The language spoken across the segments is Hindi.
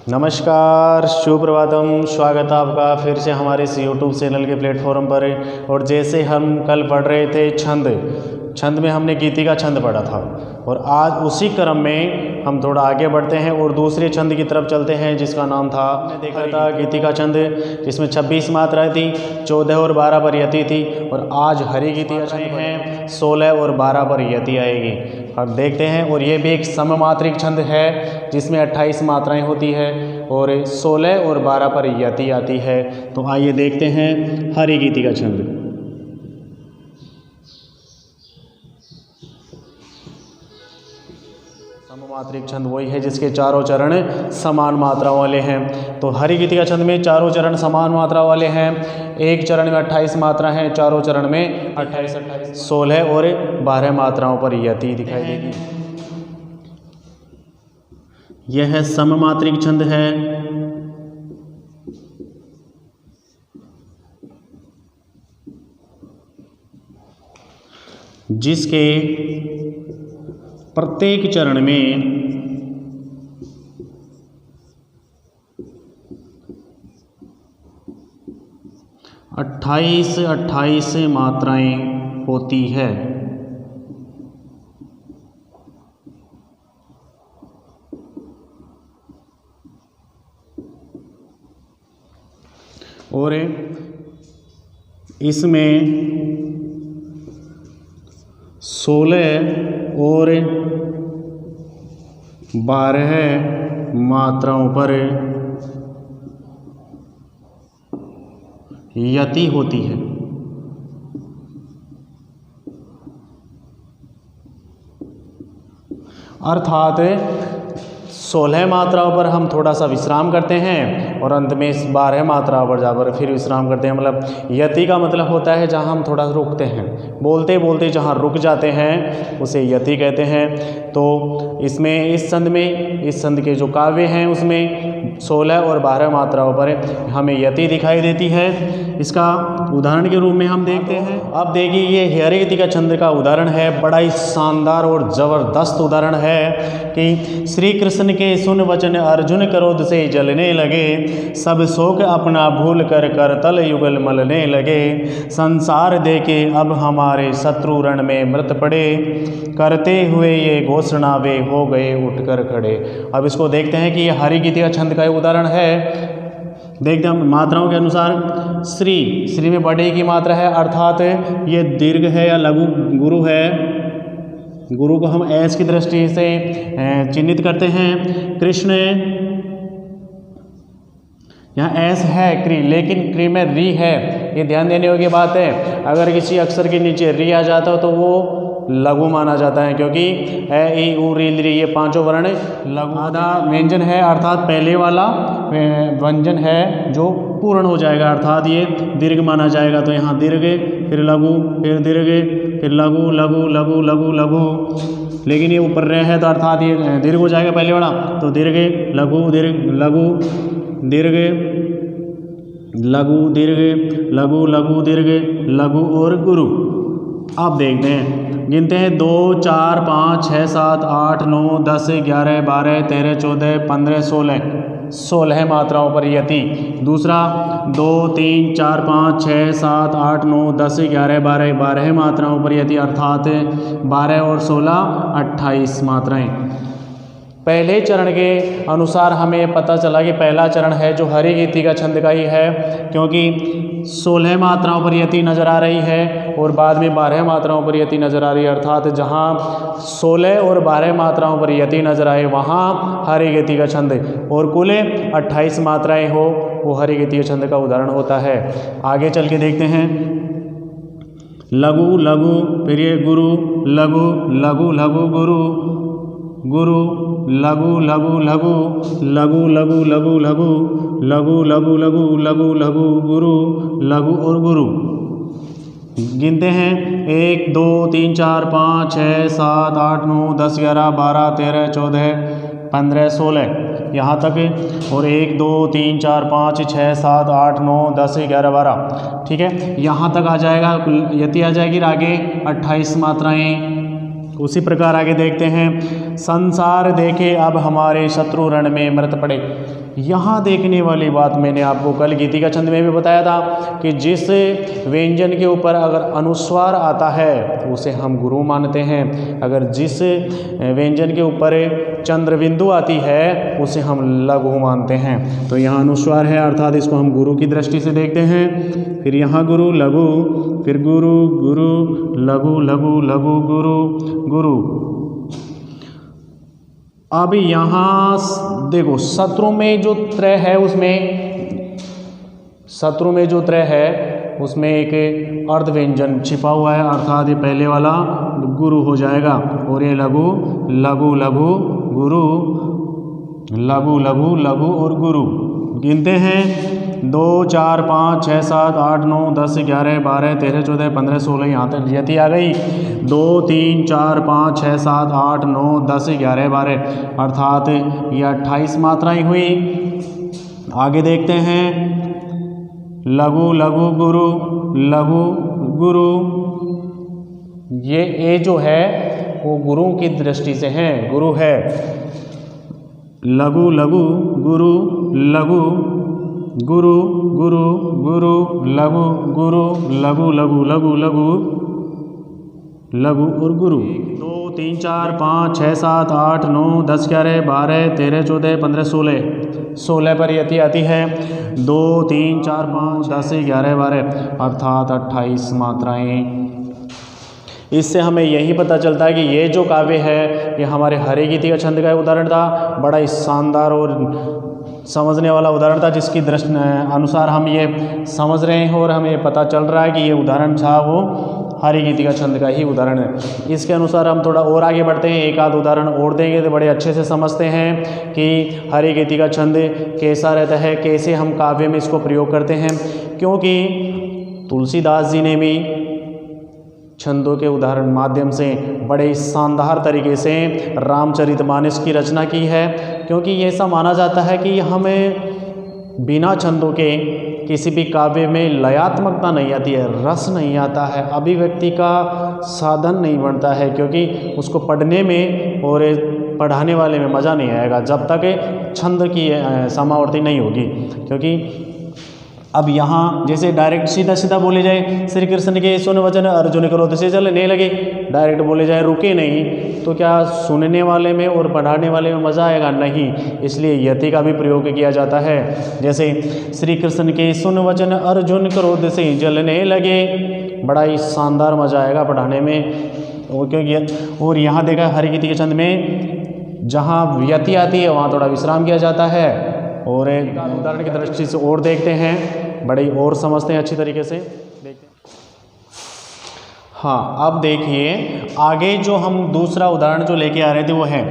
नमस्कार, सुप्रभातम। स्वागत है आपका फिर से हमारे इस यूट्यूब चैनल के प्लेटफॉर्म पर। और जैसे हम कल पढ़ रहे थे छंद में हमने गीति का छंद पढ़ा था, और आज उसी क्रम में हम थोड़ा आगे बढ़ते हैं और दूसरे छंद की तरफ चलते हैं, जिसका नाम था, हमने देखा था गीति का छंद, जिसमें 26 मात्राएं थी, 14 और 12 पर यति थी। और आज हरि गीति का छंद हैं 16 और 12 पर यति आएगी। अब देखते हैं। और ये भी एक सममात्रिक छंद है, जिसमें 28 मात्राएं होती है और 16 और 12 पर यति आती है। तो आइए देखते हैं हरि गीति का छंद। सममात्रिक छंद वही है जिसके चारों चरण समान मात्रा वाले हैं। तो हरि गीति का छंद में चारों चरण समान मात्रा वाले हैं। एक चरण में 28 मात्रा है, चारों चरण में 28, 16 और 12 मात्राओं पर यति दिखाई देगी। यह सममात्रिक छंद है। जिसके प्रत्येक चरण में 28 मात्राएं होती है। और इसमें 16 और 12 मात्राओं पर यति होती है। अर्थात 16 मात्राओं पर हम थोड़ा सा विश्राम करते हैं और अंत में इस 12 मात्राओं पर जाकर फिर विश्राम करते हैं। मतलब यति का मतलब होता है जहाँ हम थोड़ा रुकते हैं, बोलते बोलते जहाँ रुक जाते हैं उसे यति कहते हैं। तो इसमें इस संध के जो काव्य हैं उसमें 16 और 12 मात्राओं पर हमें यति दिखाई देती है। इसका उदाहरण के रूप में हम देखते हैं। अब देखिए, ये हरि गीति का छंद का उदाहरण है। बड़ा ही शानदार और जबरदस्त उदाहरण है कि श्री कृष्ण के सुन वचन अर्जुन क्रोध से जलने लगे, सब शोक अपना भूल कर करतल युगल मलने लगे, संसार देके अब हमारे शत्रु रण में मृत पड़े, करते हुए ये घोषणा वे हो गए उठकर खड़े। अब इसको देखते हैं कि ये हरि गीति का छंद का उदाहरण है। देखते हैं मात्राओं के अनुसार। श्री में बड़े की मात्रा है, अर्थात ये दीर्घ है या लघु गुरु है। गुरु को हम एस की दृष्टि से चिन्हित करते हैं। कृष्ण, यहाँ एस है क्री, लेकिन क्री में री है, ये ध्यान देने योग्य बात है। अगर किसी अक्षर के नीचे री आ जाता हो तो वो लघु माना जाता है, क्योंकि ए ई उ री ली ये पांचों वर्ण लघु। आधा व्यंजन है, अर्थात पहले वाला व्यंजन है जो पूर्ण हो जाएगा, अर्थात ये दीर्घ माना जाएगा। तो यहाँ दीर्घ, फिर लघु, फिर दीर्घ, फिर लघु लघु लघु लघु लघु। लेकिन ये ऊपर रह है तो अर्थात ये दीर्घ हो जाएगा पहले वाला। तो दीर्घ लघु दीर्घ लघु दीर्घ लघु दीर्घ लघु लघु दीर्घ लघु और गुरु। आप देखते हैं, गिनते हैं 2 4 5 6 7 8 9 10 11 12 13 14 15 16 मात्राओं पर यति। दूसरा 2 3 4 5 6 7 8 9 10 11 12 मात्राओं पर यति, अर्थात 12 और 16 28 मात्राएं। पहले चरण के अनुसार हमें पता चला कि पहला चरण है जो हरि गीति का छंद का ही है, क्योंकि 16 मात्राओं पर यति नजर आ रही है और बाद में 12 मात्राओं पर यति नजर आ रही है। अर्थात जहाँ 16 और 12 मात्राओं पर यति नजर आए वहाँ हरि गीति का छंद, और कुल 28 मात्राएं हो वो हरि गीति के छंद का उदाहरण होता है। आगे चल के देखते हैं। लघु लघु, फिर ये गुरु लघु लघु लघु गुरु गुरु लघु लघु लघु लघु लघु लघु लघु लघु लघु लघु लघु लघु गुरु लघु और गुरु। गिनते हैं 1 2 3 4 5 6 7 8 9 10 11 12 13 14 15 16 यहाँ तक। और 1 2 3 4 5 6 7 8 9 10 11 12, ठीक है, यहाँ तक आ जाएगा, यति आ जाएगी। आगे 28 मात्राएं। उसी प्रकार आगे देखते हैं। संसार देखे अब हमारे शत्रु रण में मृत पड़े। यहाँ देखने वाली बात मैंने आपको कल गीति का छंद में भी बताया था कि जिस व्यंजन के ऊपर अगर अनुस्वार आता है उसे हम गुरु मानते हैं, अगर जिस व्यंजन के ऊपर चंद्र बिंदु आती है उसे हम लघु मानते हैं। तो यहाँ अनुस्वार है अर्थात इसको हम गुरु की दृष्टि से देखते हैं। फिर यहाँ गुरु लघु, फिर गुरु गुरु लघु लघु लघु गुरु गुरु। अब यहाँ देखो शत्रु में जो त्रय है उसमें एक अर्ध व्यंजन छिपा हुआ है अर्थात ये पहले वाला गुरु हो जाएगा और ये लघु लघु लघु गुरु लघु लघु लघु और गुरु। गिनते हैं 2 4 5 6 7 8 9 10 11 12 13 14 15 16 यहाँ तक यति आ गई। 2 3 4 5 6 7 8 9 10 11 12 अर्थात ये 28 मात्राएं हुई। आगे देखते हैं लघु लघु गुरु लघु गुरु। ये ए जो है वो गुरु की दृष्टि से है, गुरु है। लघु लघु गुरु लघु गुरु गुरु गुरु लघु गुरु लघु लघु लघु लघु लघु और गुरु। 2 3 4 5 6 7 8 9 10 11 12 13 14 15 16 पर यति आती है। 2 3 4 5 10 11 12 अर्थात 28 मात्राएं। इससे हमें यही पता चलता है कि ये जो काव्य है ये हमारे हरे गीति का छंद का उदाहरण था। बड़ा ही शानदार और समझने वाला उदाहरण था जिसकी दृष्टि अनुसार हम ये समझ रहे हैं और हमें पता चल रहा है कि ये उदाहरण था वो हरे गीति का छंद का ही उदाहरण है। इसके अनुसार हम थोड़ा और आगे बढ़ते हैं, एक आध उदाहरण और देंगे तो बड़े अच्छे से समझते हैं कि हरे गीति का छंद कैसा रहता है, कैसे हम काव्य में इसको प्रयोग करते हैं। क्योंकि तुलसीदास जी ने भी छंदों के उदाहरण माध्यम से बड़े शानदार तरीके से रामचरितमानस की रचना की है। क्योंकि ये ऐसा माना जाता है कि हमें बिना छंदों के किसी भी काव्य में लयात्मकता नहीं आती है, रस नहीं आता है, अभिव्यक्ति का साधन नहीं बनता है। क्योंकि उसको पढ़ने में और पढ़ाने वाले में मज़ा नहीं आएगा जब तक छंद की समावर्ती नहीं होगी। क्योंकि अब यहाँ जैसे डायरेक्ट सीधा सीधा बोले जाए श्री कृष्ण के सुन वचन अर्जुन क्रोध से चलने लगे, डायरेक्ट बोले जाए रुके नहीं, तो क्या सुनने वाले में और पढ़ाने वाले में मज़ा आएगा? नहीं। इसलिए यति का भी प्रयोग किया जाता है। जैसे श्री कृष्ण के सुन वचन अर्जुन क्रोध से जलने लगे, बड़ा ही शानदार मज़ा आएगा पढ़ाने में। और क्योंकि और यहाँ देखा हरि गीति के छंद में जहाँ यति आती है वहाँ थोड़ा विश्राम किया जाता है। और एक उदाहरण की दृष्टि से और देखते हैं, बड़े और समझते हैं अच्छी तरीके से देखते हैं। हाँ, अब देखिए आगे जो हम दूसरा उदाहरण जो लेके आ रहे थे वो है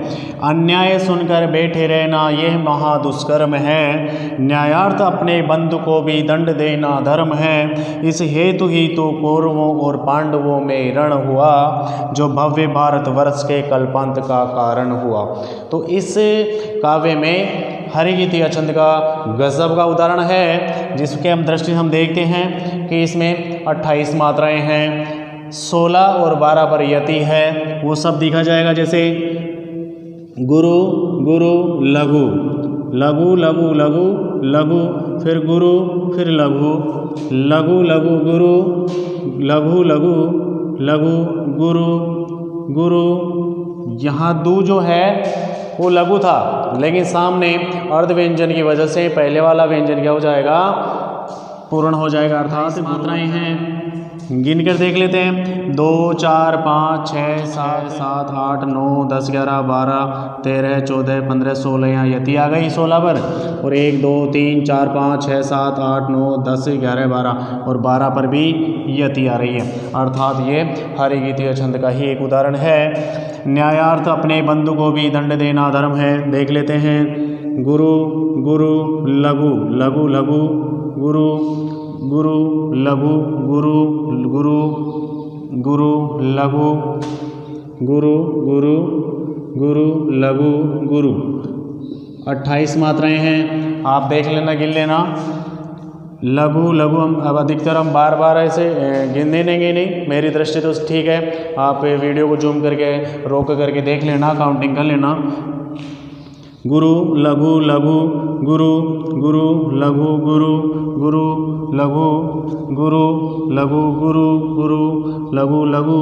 अन्याय सुनकर बैठे रहना यह महादुष्कर्म है, न्यायार्थ अपने बंधु को भी दंड देना धर्म है, इस हेतु ही तो कौरवों और पांडवों में रण हुआ, जो भव्य भारतवर्ष के कल्पांत का कारण हुआ। तो इस काव्य में हरि गीति का छंद का गजब का उदाहरण है, जिसके हम दृष्टि हम देखते हैं कि इसमें 28 मात्राएं हैं, 16 और 12 पर यति है, वो सब दिखा जाएगा। जैसे गुरु गुरु लघु लघु लघु लघु लघु, फिर गुरु, फिर लघु लघु लघु गुरु लघु लघु लघु गुरु गुरु। यहाँ दू जो है वो लघु था, लेकिन सामने अर्ध व्यंजन की वजह से पहले वाला व्यंजन क्या हो जाएगा? पूर्ण हो जाएगा। अर्थात मात्राएं हैं, गिन कर देख लेते हैं। 2 4 5 6 7 8 9 10 11 12 13 14 15 16, यहाँ यति आ गई 16 पर। और 1 2 3 4 5 6 7 8 9 10 11 12 और 12 पर भी यति आ रही है। अर्थात ये हरि गीति छंद का ही एक उदाहरण है। न्यायार्थ अपने बंधु को भी दंड देना धर्म है, देख लेते हैं। गुरु गुरु लघु लघु लघु गुरु गुरु लघु गुरु गुरु गुरु लघु गुरु गुरु गुरु लघु गुरु। 28 मात्राएं हैं, आप देख लेना, गिन लेना। लघु लघु हम अब अधिकतर हम बार बार ऐसे गिन देंगे नहीं, मेरी दृष्टि तो ठीक है। आप वीडियो को जूम करके रोक करके देख लेना, काउंटिंग कर लेना। गुरु लघु लघु गुरु गुरु लघु गुरु गुरु लघु गुरु लघु गुरु गुरु लघु लघु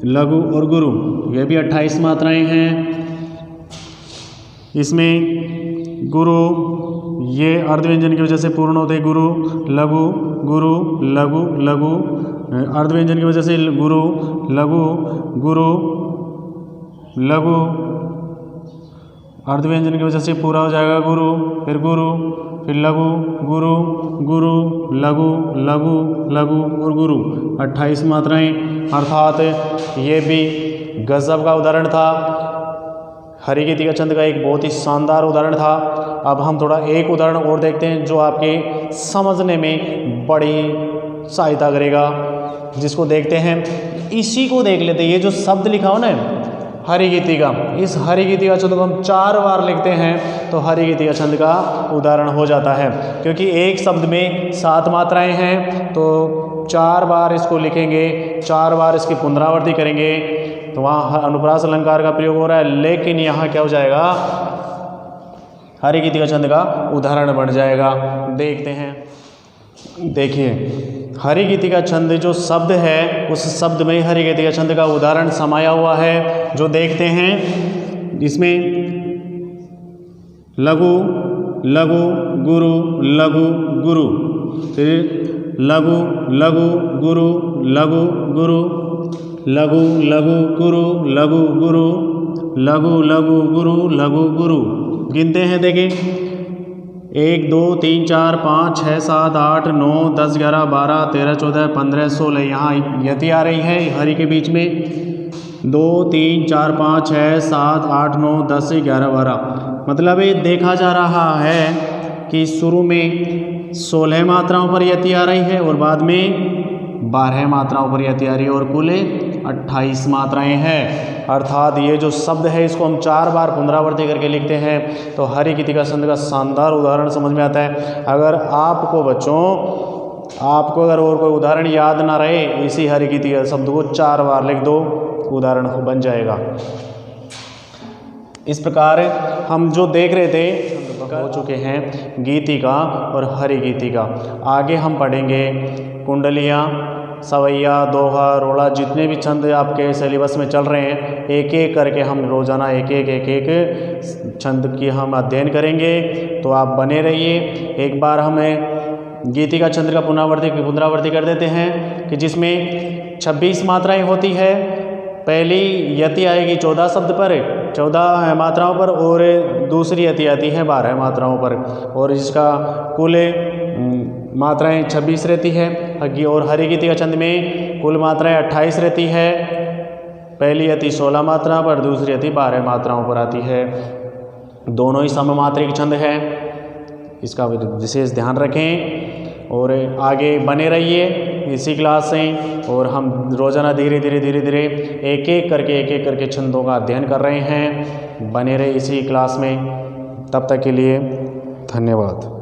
लघु और गुरु, ये भी 28 मात्राएं हैं। इसमें गुरु ये अर्ध व्यंजन की वजह से पूर्ण होते हैं, गुरु लघु गुरु लघु लघु, अर्ध व्यंजन की वजह से गुरु लघु गुरु लघु, अर्ध व्यंजन की वजह से पूरा हो जाएगा गुरु, फिर लघु गुरु गुरु लघु लघु लघु और गुरु, 28 मात्राएं। अर्थात ये भी गजब का उदाहरण था, हरिगीतिका छंद का एक बहुत ही शानदार उदाहरण था। अब हम थोड़ा एक उदाहरण और देखते हैं जो आपके समझने में बड़ी सहायता करेगा, जिसको देखते हैं। इसी को देख लेते हैं, ये जो शब्द लिखा हो ना हरिगीतिका, इस हरिगीतिका छंद को हम 4 बार लिखते हैं तो हरिगीतिका छंद का उदाहरण हो जाता है। क्योंकि एक शब्द में 7 मात्राएं हैं तो 4 बार इसको लिखेंगे, 4 बार इसकी पुनरावृत्ति करेंगे तो वहाँ अनुप्रास अलंकार का प्रयोग हो रहा है, लेकिन यहाँ क्या हो जाएगा, हरिगीतिका छंद का उदाहरण बन जाएगा। देखते हैं, देखिए हरिगीतिका छंद जो शब्द है उस शब्द में हरिगीतिका छंद का उदाहरण समाया हुआ है, जो देखते हैं। इसमें लघु लघु गुरु लघु गुरु, फिर लघु लघु गुरु लघु गुरु, लघु लघु गुरु लघु गुरु, लघु लघु गुरु लघु गुरु। गिनते हैं, देखिए 1 2 3 4 5 6 7 8 9 10 11 12 13 14 15 16, यहाँ यति आ रही है हरि के बीच में 2 3 4 5 6 7 8 9 10 11 12, मतलब ये देखा जा रहा है कि शुरू में 16 मात्राओं पर यति आ रही है और बाद में 12 मात्राओं पर यति आ रही है और कुल 28 मात्राएं हैं। अर्थात ये जो शब्द है इसको हम 4 बार पुनरावृत्ति करके लिखते हैं तो हरिगीतिका छंद का शानदार उदाहरण समझ में आता है। अगर आपको बच्चों, आपको अगर और कोई उदाहरण याद ना रहे, इसी हरिगीतिका शब्द को 4 बार लिख दो, उदाहरण बन जाएगा। इस प्रकार हम जो देख रहे थे हो चुके हैं गीतिका और हरिगीतिका। आगे हम पढ़ेंगे कुंडलियाँ, सवैया, दोहा, रोड़ा, जितने भी छंद आपके सिलेबस में चल रहे हैं, एक एक करके हम रोजाना एक एक छंद की हम अध्ययन करेंगे। तो आप बने रहिए। एक बार हमें गीतिका छंद का पुनरावृत्ति कर देते हैं कि जिसमें 26 मात्राएं होती है। पहली यति आएगी 14 शब्द पर, 14 मात्राओं पर, और दूसरी यति आती है 12 मात्राओं पर, और इसका कुल मात्राएं 26 रहती है। और हरिगीतिका छंद में कुल मात्राएं 28 रहती है। पहली यति 16 मात्रा पर, दूसरी यति 12 मात्राओं पर आती है। दोनों ही सममात्रिक छंद है, इसका विशेष ध्यान रखें और आगे बने रहिए इसी क्लास से। और हम रोजाना धीरे धीरे एक एक करके छंदों का अध्ययन कर रहे हैं। बने रहे इसी क्लास में। तब तक के लिए धन्यवाद।